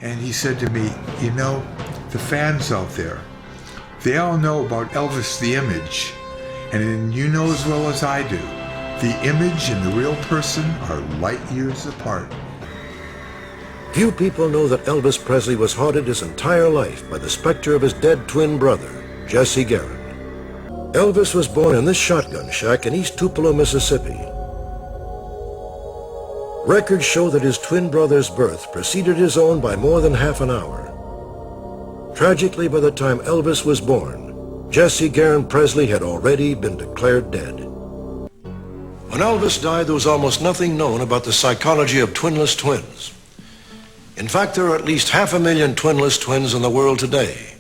And he said to me, you know, the fans out there, they all know about Elvis the image. And you know as well as I do, the image and the real person are light years apart. Few people know that Elvis Presley was haunted his entire life by the specter of his dead twin brother, Jesse Garrett. Elvis was born in this shotgun shack in East Tupelo, Mississippi. Records show that his twin brother's birth preceded his own by more than half an hour. Tragically, by the time Elvis was born, Jesse Garrett Presley had already been declared dead. When Elvis died, there was almost nothing known about the psychology of twinless twins. In fact, there are at least 500,000 twinless twins in the world today.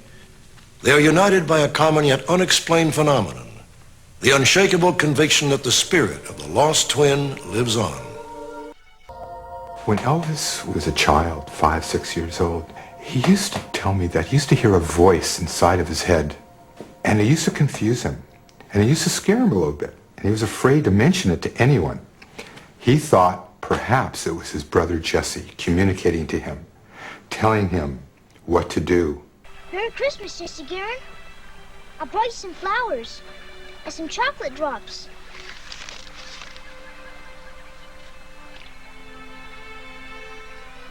They are united by a common yet unexplained phenomenon, the unshakable conviction that the spirit of the lost twin lives on. When Elvis was a child, 5, 6 years old, he used to tell me that he used to hear a voice inside of his head, and it used to confuse him, and it used to scare him a little bit, and he was afraid to mention it to anyone. He thought perhaps it was his brother Jesse communicating to him, telling him what to do. Merry Christmas, Jesse Garrett. I brought you some flowers and some chocolate drops.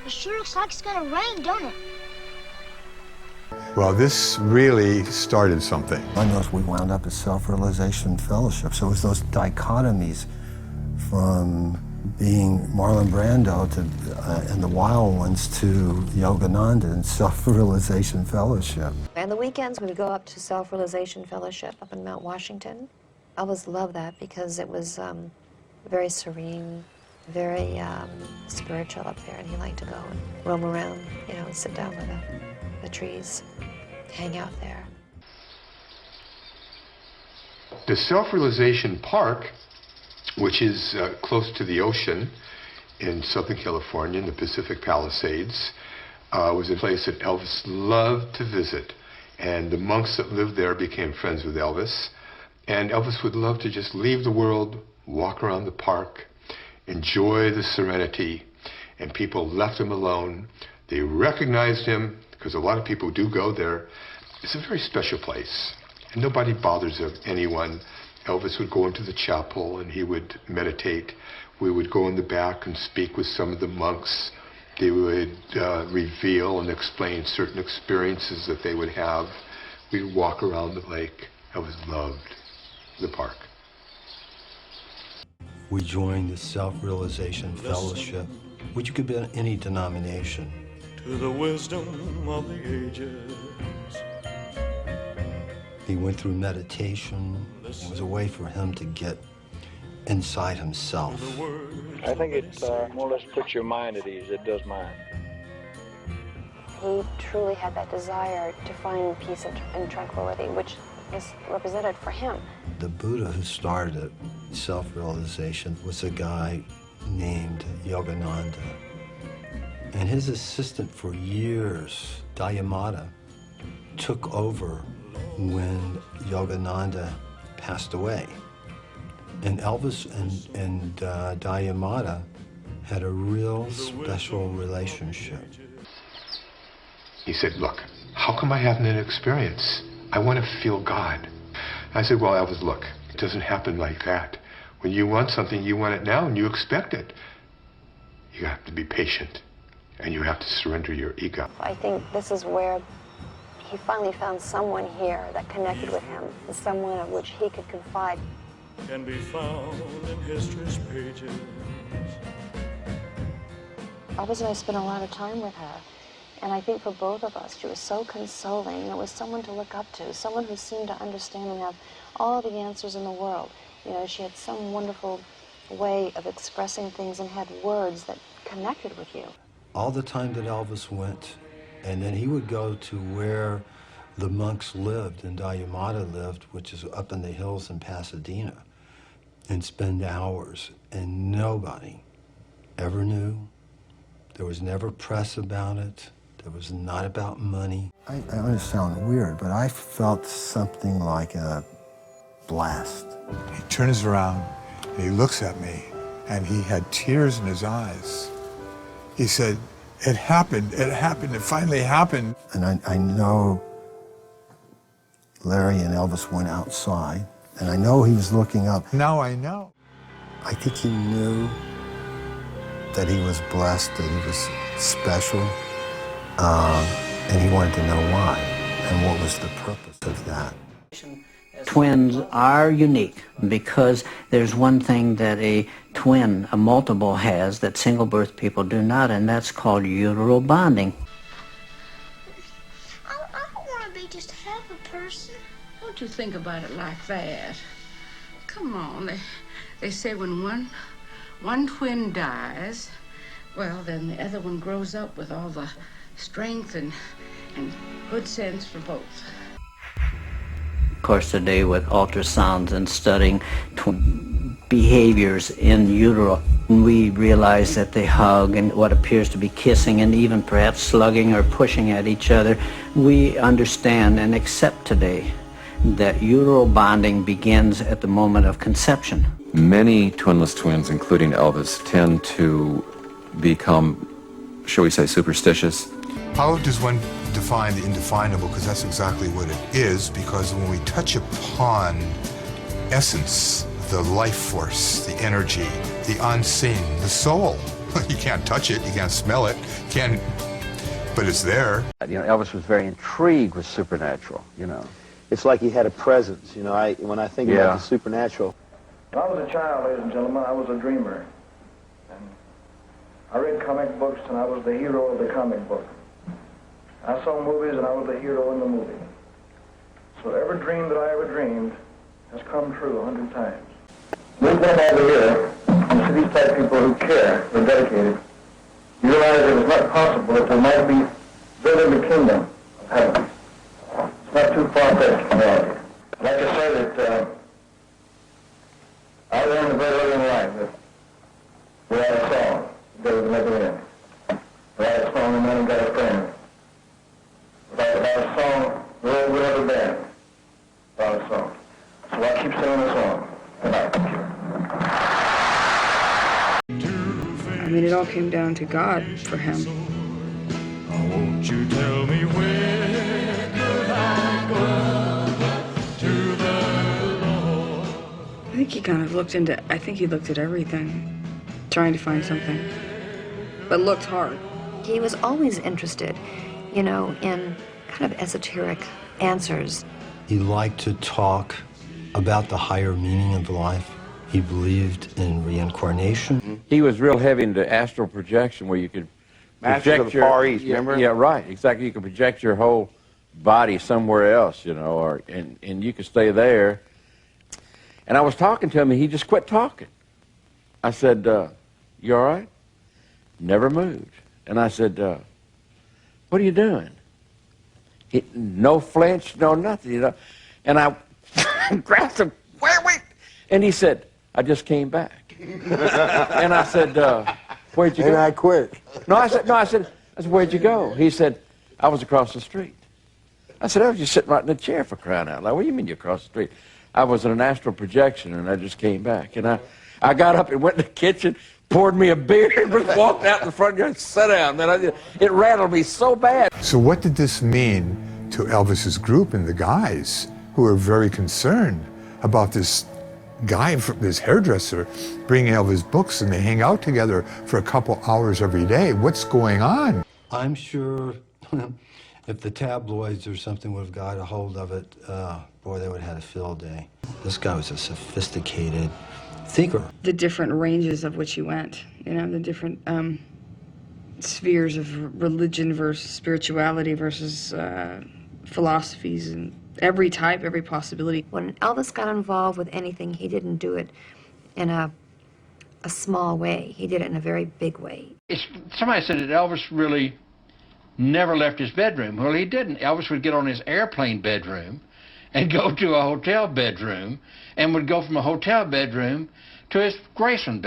It sure looks like it's gonna rain, don't it? Well, this really started something. I noticed we wound up at Self-Realization Fellowship. So it was those dichotomies from being Marlon Brando to, and the Wild Ones to Yogananda and Self-Realization Fellowship. And the weekends we would go up to Self-Realization Fellowship up in Mount Washington. I always loved that because it was very serene, very spiritual up there, and he liked to go and roam around, you know, and sit down by the trees, hang out there. The Self-Realization Park, which is close to the ocean in Southern California in the Pacific Palisades, was a place that Elvis loved to visit. And the monks that lived there became friends with Elvis. And Elvis would love to just leave the world, walk around the park, enjoy the serenity, and people left him alone. They recognized him, because a lot of people do go there. It's a very special place, and nobody bothers anyone. Elvis would go into the chapel and he would meditate. We would go in the back and speak with some of the monks. They would reveal and explain certain experiences that they would have. We'd walk around the lake. Elvis loved the park. We joined the Self-Realization Fellowship, which could be in any denomination. To the wisdom of the ages. He went through meditation. It was a way for him to get inside himself. I think it more or less puts your mind at ease. It does mine. He truly had that desire to find peace and tranquility, which is represented for him. The Buddha who started Self-Realization was a guy named Yogananda. And his assistant for years, Dayamata, took over when Yogananda passed away. And Elvis and Dayamata had a real special relationship. He said, look, how come I haven't an experience? I want to feel God. I said, well, Elvis, look, it doesn't happen like that. When you want something, you want it now and you expect it. You have to be patient and you have to surrender your ego. I think this is where he finally found someone here that connected with him, someone of which he could confide. Can be found in history's pages. Elvis and I spent a lot of time with her, and I think for both of us, she was so consoling. It was someone to look up to, someone who seemed to understand and have all the answers in the world. You know, she had some wonderful way of expressing things and had words that connected with you. All the time that Elvis went, and then he would go to where the monks lived and Dayamata lived, which is up in the hills in Pasadena, and spend hours, and nobody ever knew. There was never press about it. There was not about money. I want to sound weird, but I felt something like a blast. He turns around and he looks at me and he had tears in his eyes. He said, It happened. It finally happened. And I know Larry and Elvis went outside, and I know he was looking up. Now I know. I think he knew that he was blessed, that he was special, and he wanted to know why, and what was the purpose of that. Twins are unique because there's one thing that a twin, a multiple, has that single birth people do not, and that's called uteral bonding. I don't want to be just half a person. Don't you think about it like that. Come on, they say when one twin dies, well, then the other one grows up with all the strength and good sense for both. Of course, today with ultrasounds and studying behaviors in utero, we realize that they hug and what appears to be kissing and even perhaps slugging or pushing at each other. We understand and accept today that uteral bonding begins at the moment of conception. Many twinless twins, including Elvis, tend to become, shall we say, superstitious. How does one define the indefinable? Because that's exactly what it is, because when we touch upon essence, the life force, the energy, the unseen, the soul, you can't touch it, you can't smell it, but it's there. You know, Elvis was very intrigued with supernatural, you know. It's like he had a presence, you know. When I think about the supernatural. When I was a child, ladies and gentlemen, I was a dreamer. And I read comic books, and I was the hero of the comic book. I saw movies, and I was the hero in the movie. So every dream that I ever dreamed has come true 100 times. This one over here, you see these type of people who care, they're dedicated. You realize it is not possible that they might be building the kingdom of heaven. It's not too far-fetched from reality. I'd like to say that I learned a very early in life that without a song, the day would never end. Without a song, a man got a friend. Without a song, the world would never bend. Without a song. So I keep singing the song. And I thank you. I mean, it all came down to God for him. Won't you tell me where could I go to the Lord? I think he kind of looked at everything, trying to find something, but looked hard. He was always interested, you know, in kind of esoteric answers. He liked to talk about the higher meaning of life. He believed in reincarnation. He was real heavy into astral projection, where you could project your Far East, remember? Yeah, right, exactly. You could project your whole body somewhere else, you know, and you could stay there. And I was talking to him, and he just quit talking. I said, "You all right?" Never moved. And I said, "What are you doing?" No flinch, no nothing, you know. And I grabbed him, wait. And he said, "I just came back." And I said, "Where'd you go?" And I quit. I said, "Where'd you go?" He said, "I was across the street." I said, "I was just sitting right in the chair, for crying out loud. What do you mean you're across the street?" I was in an astral projection, and I just came back. And I got up and went in the kitchen, poured me a beer, and just walked out in the front yard and sat down. Man, it rattled me so bad. So what did this mean to Elvis's group and the guys who were very concerned about this guy, this hairdresser, bringing Elvis books, and they hang out together for a couple hours every day? What's going on? I'm sure if the tabloids or something would have got a hold of it, boy, they would have had a field day. This guy was a sophisticated thinker. The different ranges of which he went, you know, the different spheres of religion versus spirituality versus philosophies, and every type, every possibility. When Elvis got involved with anything, he didn't do it in a small way. He did it in a very big way. Somebody said that Elvis really never left his bedroom. Well, he didn't. Elvis would get on his airplane bedroom and go to a hotel bedroom, and would go from a hotel bedroom to his Graceland bedroom.